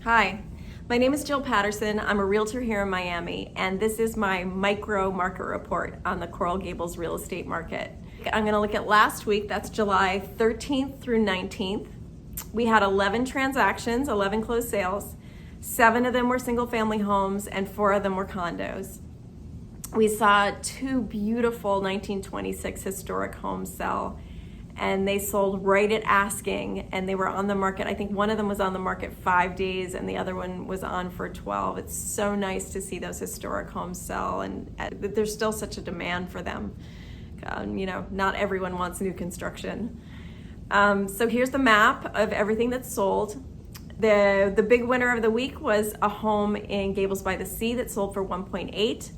Hi, my name is Jill Patterson. I'm a realtor here in Miami, and this is my micro market report on the Coral Gables real estate market. I'm going to look at last week, that's July 13th through 19th. We had 11 transactions, 11 closed sales. 7 of them were single family homes and 4 of them were condos. We saw 2 beautiful 1926 historic homes sell, and they sold right at asking, and they were on the market. I think one of them was on the market 5 days and the other one was on for 12. It's so nice to see those historic homes sell, and there's still such a demand for them. Not everyone wants new construction. So here's the map of everything that's sold. The big winner of the week was a home in Gables by the Sea that sold for 1.8.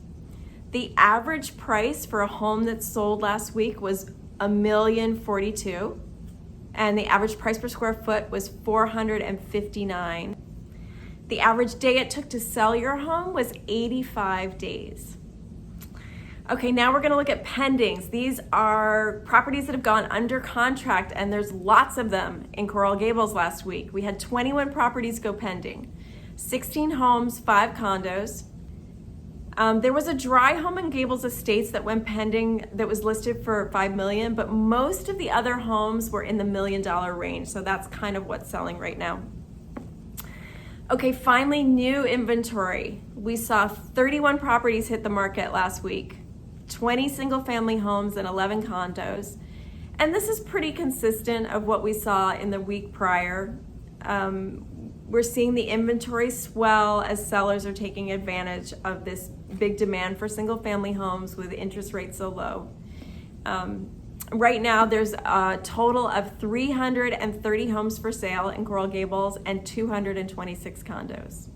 The average price for a home that sold last week was $1,042,000, and the average price per square foot was $459. The average day it took to sell your home was 85 days. Okay, now we're going to look at pendings. These are properties that have gone under contract, and there's lots of them in Coral Gables last week. We had 21 properties go pending, 16 homes, 5 condos. There was a dry home in Gables Estates that went pending that was listed for $5 million, but most of the other homes were in the $1 million range, so that's kind of what's selling right now. Okay, finally, new inventory. We saw 31 properties hit the market last week, 20 single family homes and 11 condos. And this is pretty consistent of what we saw in the week prior. We're seeing the inventory swell as sellers are taking advantage of this big demand for single family homes with interest rates so low. Right now there's a total of 330 homes for sale in Coral Gables and 226 condos.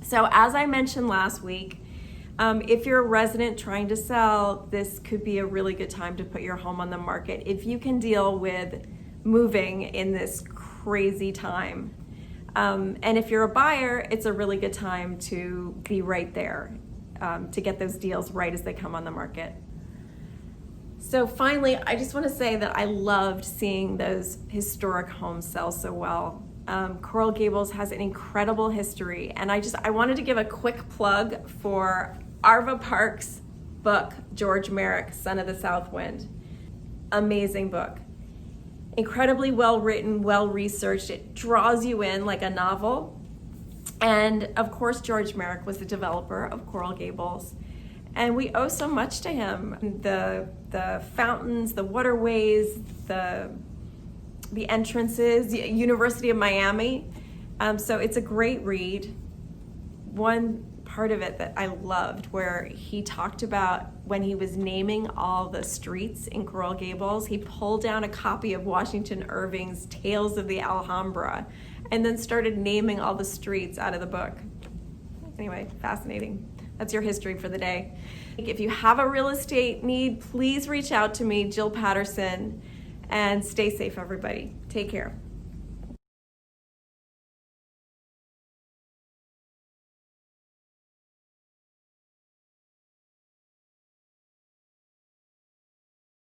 So as I mentioned last week, if you're a resident trying to sell, this could be a really good time to put your home on the market if you can deal with moving in this crazy time. And if you're a buyer, it's a really good time to be right there to get those deals right as they come on the market. So finally, I just want to say that I loved seeing those historic homes sell so well. Coral Gables has an incredible history, and I wanted to give a quick plug for Arva Park's book, George Merrick, Son of the South Wind. Amazing book. Incredibly well written, well researched. It draws you in like a novel. And of course, George Merrick was the developer of Coral Gables. And we owe so much to him. The fountains, the waterways, the entrances, University of Miami. So it's a great read. One part of it that I loved where he talked about when he was naming all the streets in Coral Gables, he pulled down a copy of Washington Irving's Tales of the Alhambra and then started naming all the streets out of the book. Anyway, fascinating. That's your history for the day. If you have a real estate need, please reach out to me, Jill Patterson, and stay safe, everybody. Take care.